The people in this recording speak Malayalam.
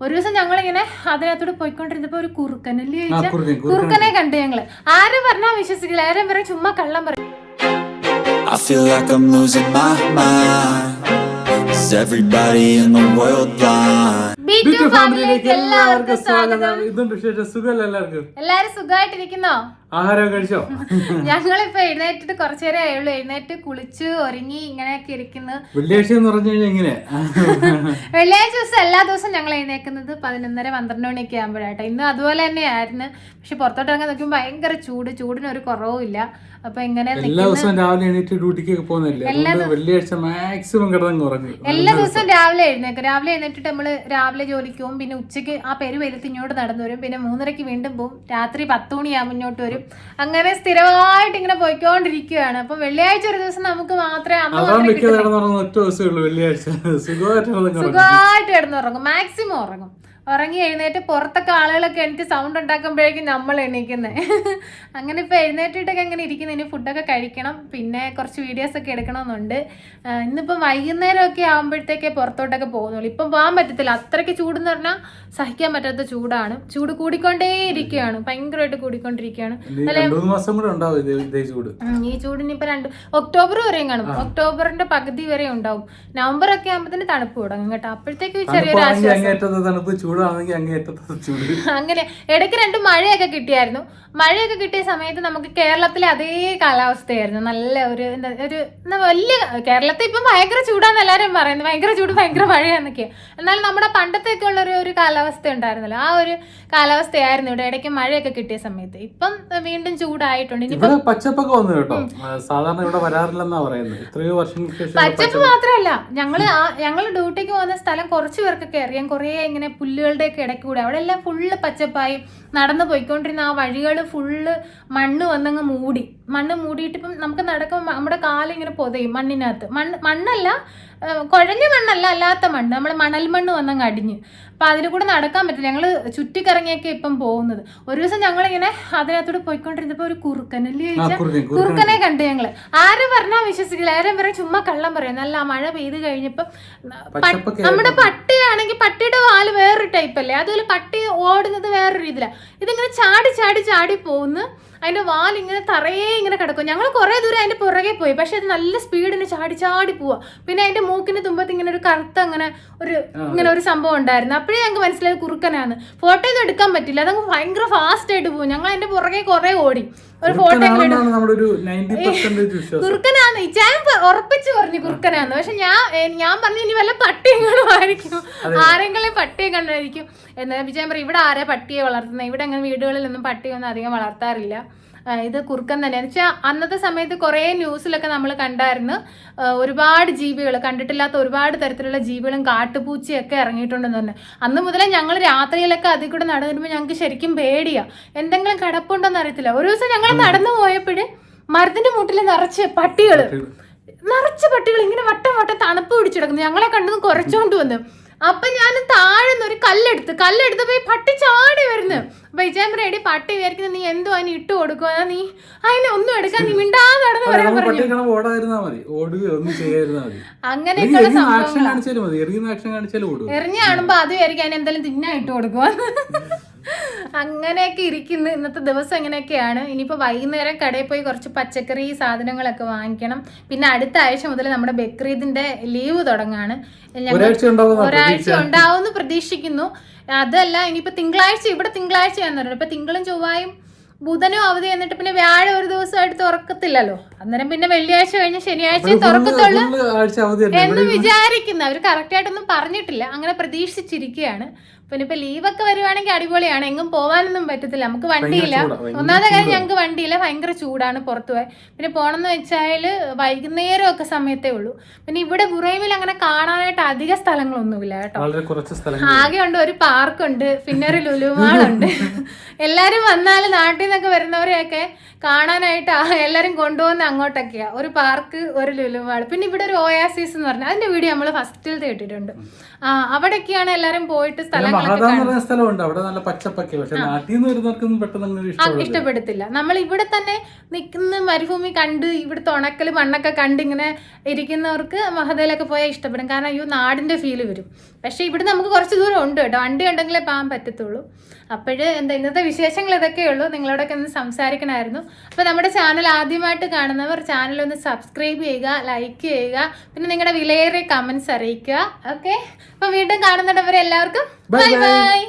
ഒരു ദിവസം ഞങ്ങളിങ്ങനെ അതിനകത്തോട് പോയിക്കൊണ്ടിരുന്നപ്പോ ഒരു കുറുക്കനല്ലേ ചോദിച്ചാൽ കുറുക്കനെ കണ്ടു ഞങ്ങള്. ആരും പറഞ്ഞാൽ വിശ്വസിക്കില്ല, ആരും പറയും ചുമ്മാ കള്ളം പറയും. I feel like I'm losing my mind. Is everybody in the world blind? B2 ഫാമിലിയിലേക്ക് എല്ലാവർക്കും സ്വാഗതം. ഇതുണ്ട് വിശേഷം, സുഖമല്ല എല്ലാവർക്കും? എല്ലാരും സുഖമായിട്ടിരിക്കുന്നോ? ആഹാരം കഴിച്ചോ? ഞങ്ങളിപ്പോ എഴുന്നേറ്റിട്ട് കുറച്ചു നേരം ആയുള്ളൂ. എഴുന്നേറ്റ് കുളിച്ച് ഒരുങ്ങി ഇങ്ങനെയൊക്കെ ഇരിക്കുന്നു. വെള്ളിയാഴ്ച എന്ന് പറഞ്ഞു കഴിഞ്ഞാൽ എങ്ങനെ? വെള്ളിയാഴ്ച ദിവസം എല്ലാ ദിവസവും ഞങ്ങൾ എഴുന്നേക്കുന്നത് 11:30-12 മണിയൊക്കെ ആകുമ്പോഴാട്ടോ. ഇന്ന് അതുപോലെ തന്നെയായിരുന്നു. പക്ഷെ പുറത്തോട്ട് ഇറങ്ങാൻ നോക്കുമ്പോൾ ഭയങ്കര ചൂടിന് ഒരു കുറവും ഇല്ല. അപ്പൊ ഇങ്ങനെ എല്ലാ ദിവസവും രാവിലെ എണീറ്റ് ഡ്യൂട്ടിക്ക് പോകുന്നില്ല, വെള്ളിയാഴ്ച മാക്സിമം കിടന്നു ഉറങ്ങി. എല്ലാ ദിവസവും രാവിലെ എഴുന്നേക്കും. രാവിലെ എഴുന്നേറ്റിട്ട് നമ്മള് രാവിലെ ജോലിക്ക് പോകും, പിന്നെ ഉച്ചയ്ക്ക് ആ വെയിലത്ത് ഇങ്ങോട്ട് നടന്നു വരും, പിന്നെ 3:30 വീണ്ടും പോകും, രാത്രി 10 മണിയാകുമ്പോൾ ഇങ്ങോട്ട് വരും. അങ്ങനെ സ്ഥിരമായിട്ട് ഇങ്ങനെ പോയിക്കൊണ്ടിരിക്കുകയാണ്. അപ്പൊ വെള്ളിയാഴ്ച ഒരു ദിവസം നമുക്ക് മാത്രമേ സുഖമായിട്ട് കിടന്നുറങ്ങും, മാക്സിമം ഉറങ്ങും. ഉറങ്ങി എഴുന്നേറ്റ് പുറത്തൊക്കെ ആളുകളൊക്കെ എനിക്ക് സൗണ്ട് ഉണ്ടാക്കുമ്പോഴേക്കും നമ്മൾ എണീക്കുന്നത്. അങ്ങനെ ഇപ്പോൾ എഴുന്നേറ്റിട്ടൊക്കെ അങ്ങനെ ഇരിക്കുന്നത്. ഇനി ഫുഡൊക്കെ കഴിക്കണം, പിന്നെ കുറച്ച് വീഡിയോസൊക്കെ എടുക്കണമെന്നുണ്ട്. ഇന്നിപ്പം വൈകുന്നേരമൊക്കെ ആകുമ്പോഴത്തേക്കേ പുറത്തോട്ടൊക്കെ പോകുന്നുള്ളൂ. ഇപ്പം പോകാൻ പറ്റത്തില്ല, അത്രയ്ക്ക് ചൂടെന്ന് പറഞ്ഞാൽ സഹിക്കാൻ പറ്റാത്ത ചൂടാണ്. ചൂട് കൂടിക്കൊണ്ടേ ഇരിക്കുകയാണ്, ഭയങ്കരമായിട്ട് കൂടിക്കൊണ്ടിരിക്കുകയാണ്. ഈ ചൂടിനിപ്പോൾ ഒക്ടോബർ വരെയും കാണും. ഒക്ടോബറിന്റെ പകുതി വരെ ഉണ്ടാവും. നവംബർ ഒക്കെ ആകുമ്പോഴത്തേന് തണുപ്പ് തുടങ്ങും കേട്ടോ. അപ്പോഴത്തേക്ക് ചെറിയൊരു ആശ്വാസം. അങ്ങനെ ഇടയ്ക്ക് 2 മഴയൊക്കെ കിട്ടിയായിരുന്നു. മഴയൊക്കെ കിട്ടിയ സമയത്ത് നമുക്ക് കേരളത്തിലെ അതേ കാലാവസ്ഥയായിരുന്നു. നല്ല ഒരു വലിയ കേരളത്തിൽ ഇപ്പം ഭയങ്കര ചൂടാന്ന് എല്ലാവരും പറയുന്നത്, ഭയങ്കര ചൂട് ഭയങ്കര മഴയാന്നൊക്കെയാണ്. എന്നാൽ നമ്മുടെ പണ്ടത്തെയൊക്കെ ഉള്ള ഒരു കാലാവസ്ഥ ഉണ്ടായിരുന്നല്ലോ, ആ ഒരു കാലാവസ്ഥയായിരുന്നു ഇവിടെ ഇടയ്ക്ക് മഴയൊക്കെ കിട്ടിയ സമയത്ത്. ഇപ്പം വീണ്ടും ചൂടായിട്ടുണ്ട്. ഇനിയിപ്പം പച്ചപ്പൊക്കെ വന്നു കേട്ടോ, സാധാരണ ഇവിടെ വരാറില്ലെന്നാ പറയുന്നത്. എത്രയോ വർഷങ്ങൾക്ക് ശേഷം. പച്ചപ്പ് മാത്രമല്ല, ഞങ്ങള് ഡ്യൂട്ടിക്ക് പോകുന്ന സ്ഥലം കുറച്ച് പേർക്കൊക്കെ അറിയാം. കുറേ ഇങ്ങനെ പുല്ലുകളുടെ ഒക്കെ ഇടയ്ക്ക് കൂടെ അവിടെ എല്ലാം ഫുള്ള് പച്ചപ്പായി നടന്നു പോയിക്കൊണ്ടിരുന്ന ആ വഴികൾ ഫുള്ള് മണ്ണ് വന്നങ്ങ് മണ്ണ് മൂടിയിട്ട് ഇപ്പം നമുക്ക് നടക്കുമ്പോൾ നമ്മുടെ കാലിങ്ങനെ പൊതയും മണ്ണിനകത്ത്. മണ്ണല്ല, കുഴഞ്ഞ മണ്ണല്ല, അല്ലാത്ത മണ്ണ്, നമ്മുടെ മണൽ മണ്ണ് വന്നങ്ങ് അടിഞ്ഞ്. അപ്പം അതിന് കൂടെ നടക്കാൻ പറ്റില്ല. ഞങ്ങൾ ചുറ്റിക്കറങ്ങിയൊക്കെ ഇപ്പം പോകുന്നത്. ഒരു ദിവസം ഞങ്ങളിങ്ങനെ അതിനകത്തോട് പോയിക്കൊണ്ടിരുന്നപ്പോൾ ഒരു കുറുക്കനല്ലേ ചോദിച്ചാൽ കുറുക്കനെ കണ്ടു ഞങ്ങള്. ആരും പറഞ്ഞാൽ വിശ്വസിക്കില്ല, ആരും പറയും ചുമ്മാ കള്ളം പറയും. നല്ല മഴ പെയ്ത് കഴിഞ്ഞപ്പം നമ്മുടെ പട്ടിയാണെങ്കിൽ പട്ടിയുടെ വാല് വേറൊരു ടൈപ്പ് അല്ലേ, അതുപോലെ പട്ടി ഓടുന്നത് വേറൊരു രീതിയിലാണ്. ഇതിങ്ങനെ ചാടി പോകുന്നു. അതിന്റെ വാലിങ്ങനെ തറയെ ഇങ്ങനെ കിടക്കും. ഞങ്ങൾ കുറെ ദൂരം അതിന്റെ പുറകെ പോയി, പക്ഷെ അത് നല്ല സ്പീഡിന് ചാടി പോവാ. പിന്നെ അതിന്റെ മൂക്കിന് തുമ്പത്ത് ഇങ്ങനെ ഒരു കറുത്ത ഇങ്ങനെ ഒരു സംഭവം ഉണ്ടായിരുന്നു. അപ്പോഴേ ഞങ്ങൾക്ക് മനസ്സിലായത് കുറുക്കനാണ്. ഫോട്ടോ ഒന്നും എടുക്കാൻ പറ്റില്ല, അതങ്ങ് ഭയങ്കര ഫാസ്റ്റ് ആയിട്ട് പോകും. ഞങ്ങൾ അതിന്റെ പുറകെ കുറെ ഓടി. ഒരു ഫോട്ടോ കുറുക്കനാന്ന് ഞാൻ ഉറപ്പിച്ചു പറഞ്ഞു കുറുക്കനാന്ന്. പക്ഷെ ഞാൻ പറഞ്ഞു ഇനി വല്ല പട്ടിയെങ്കിലും ആയിരിക്കും, ആരെങ്കിലും പട്ടിയെ കണ്ടായിരിക്കും എന്നാ വിജയം പറയും. ഇവിടെ ആരാ പട്ടിയെ വളർത്തുന്നത്, ഇവിടെ അങ്ങനെ വീടുകളിലൊന്നും പട്ടിയൊന്നും അധികം വളർത്താറില്ല, ഇത് കുറുക്കൻ തന്നെയാണ് വെച്ചാൽ. അന്നത്തെ സമയത്ത് കുറേ ന്യൂസിലൊക്കെ നമ്മൾ കണ്ടായിരുന്നു, ഒരുപാട് ജീവികൾ, കണ്ടിട്ടില്ലാത്ത ഒരുപാട് തരത്തിലുള്ള ജീവികളും കാട്ടുപൂച്ചയൊക്കെ ഇറങ്ങിയിട്ടുണ്ടെന്ന് തന്നെ. അന്ന് മുതലേ ഞങ്ങൾ രാത്രിയിലൊക്കെ അതിൽ കൂടെ നടന്നിരുമ്പോൾ ഞങ്ങൾക്ക് ശരിക്കും പേടിയാ, എന്തെങ്കിലും കിടപ്പുണ്ടോന്ന് അറിയത്തില്ല. ഒരു ദിവസം ഞങ്ങൾ നടന്നു പോയപ്പോഴ് മരത്തിന്റെ മൂട്ടിൽ നിറച്ച് പട്ടികൾ ഇങ്ങനെ വട്ടം തണുപ്പ് പിടിച്ചെടുക്കുന്നു. ഞങ്ങളെ കണ്ടത് കുറച്ചോണ്ട് വന്നു. അപ്പൊ ഞാൻ താഴെ ഒരു കല്ലെടുത്തപ്പോ പട്ടി ചാടി വരുന്നു. അപ്പൊ വിജയം പറയടി, പട്ടി വിചാരിക്കുന്നത് നീ എന്തോ അതിന് ഇട്ട് കൊടുക്കുക, നീ അതിനെ ഒന്നും എടുക്കാൻ നീ മിണ്ടാതെ നടന്ന് പറയാൻ പറഞ്ഞു. അങ്ങനെയൊക്കെയുള്ള സംഭവങ്ങൾ എറിഞ്ഞു കാണുമ്പോ അത് വിചാരിക്കും അതിന് എന്തെങ്കിലും തിന്നാൻ ഇട്ട് കൊടുക്കുക. അങ്ങനെയൊക്കെ ഇരിക്കുന്നു ഇന്നത്തെ ദിവസം. എങ്ങനെയൊക്കെയാണ്. ഇനിയിപ്പോൾ വൈകുന്നേരം കടയിൽ പോയി കുറച്ച് പച്ചക്കറി സാധനങ്ങളൊക്കെ വാങ്ങിക്കണം. പിന്നെ അടുത്ത ആഴ്ച മുതൽ നമ്മുടെ ബക്രീദിന്റെ ലീവ് തുടങ്ങാണ്. ഒരാഴ്ച ഉണ്ടാവുമെന്ന് പ്രതീക്ഷിക്കുന്നു. അതല്ല, ഇനിയിപ്പോ ഇവിടെ തിങ്കളാഴ്ചയാന്ന് പറയുന്നത്. ഇപ്പൊ തിങ്കളും ചൊവ്വായും ബുധനും അവധി എന്നിട്ട് പിന്നെ വ്യാഴം ഒരു ദിവസമായിട്ട് തുറക്കത്തില്ലല്ലോ. അന്നേരം പിന്നെ വെള്ളിയാഴ്ച കഴിഞ്ഞ് ശനിയാഴ്ച തുറക്കത്തുള്ളൂ എന്ന് വിചാരിക്കുന്നു. അവർ കറക്റ്റായിട്ടൊന്നും പറഞ്ഞിട്ടില്ല, അങ്ങനെ പ്രതീക്ഷിച്ചിരിക്കുകയാണ്. പിന്നെ ഇപ്പൊ ലീവൊക്കെ വരുവാണെങ്കിൽ അടിപൊളിയാണ്. എങ്ങും പോകാനൊന്നും പറ്റത്തില്ല, നമുക്ക് വണ്ടിയില്ല. ഒന്നാമത്തെ കാര്യം ഞങ്ങൾക്ക് വണ്ടിയില്ല, ഭയങ്കര ചൂടാണ് പുറത്തു പോയി. പിന്നെ പോകണമെന്ന് വെച്ചാൽ വൈകുന്നേരമൊക്കെ സമയത്തേ ഉള്ളൂ. പിന്നെ ഇവിടെ ബുറൈമിൽ അങ്ങനെ കാണാനായിട്ട് അധിക സ്ഥലങ്ങളൊന്നുമില്ല കേട്ടോ. ആകെ ഉണ്ട് ഒരു പാർക്കുണ്ട്, പിന്നെ ഒരു ലുലുമാളുണ്ട്. എല്ലാരും വന്നാലും നാട്ടിൽ നിന്നൊക്കെ വരുന്നവരെയൊക്കെ കാണാനായിട്ട് എല്ലാരും കൊണ്ടുപോകുന്ന അങ്ങോട്ടൊക്കെയാ. ഒരു പാർക്ക്, ഒരു ലുലുമാൾ, പിന്നെ ഇവിടെ ഒരു ഓയാസിസ് എന്ന് പറഞ്ഞാൽ അതിന്റെ വീഡിയോ നമ്മൾ ഫസ്റ്റിൽ കേട്ടിട്ടുണ്ട്. അവിടേക്കാണ് എല്ലാരും പോയിട്ട് സ്ഥലമുണ്ട്, അവിടെ നല്ല പച്ചപ്പൊക്കെ. പക്ഷെ നാട്ടിൽ നിന്ന് വരുന്നവർക്കൊന്നും പെട്ടെന്ന് ഇഷ്ടപ്പെടത്തില്ല. നമ്മൾ ഇവിടെ തന്നെ നിൽക്കുന്ന മരുഭൂമി കണ്ട് ഇവിടുത്തെ ഉണക്കൽ മണ്ണൊക്കെ കണ്ട് ഇങ്ങനെ ഇരിക്കുന്നവർക്ക് മഹദയിലൊക്കെ പോയാൽ ഇഷ്ടപ്പെടും. കാരണം അയ്യോ നാടിന്റെ ഫീല് വരും. പക്ഷെ ഇവിടെ നമുക്ക് കുറച്ച് ദൂരം ഉണ്ട് കേട്ടോ, വണ്ടി ഉണ്ടെങ്കിലേ പോകാൻ പറ്റത്തുള്ളൂ. ഇന്നത്തെ വിശേഷങ്ങൾ ഇതൊക്കെയുള്ളൂ. നിങ്ങളോടൊക്കെ ഒന്ന് സംസാരിക്കണമായിരുന്നു. അപ്പോൾ നമ്മുടെ ചാനൽ ആദ്യമായിട്ട് കാണുന്നവർ ചാനൽ ഒന്ന് സബ്സ്ക്രൈബ് ചെയ്യുക, ലൈക്ക് ചെയ്യുക, പിന്നെ നിങ്ങളുടെ വിലയേറിയ കമന്റ്സ് അറിയിക്കുക. ഓക്കെ, അപ്പോൾ വീണ്ടും കാണുന്നിടവരെ എല്ലാവർക്കും ബൈ ബൈ.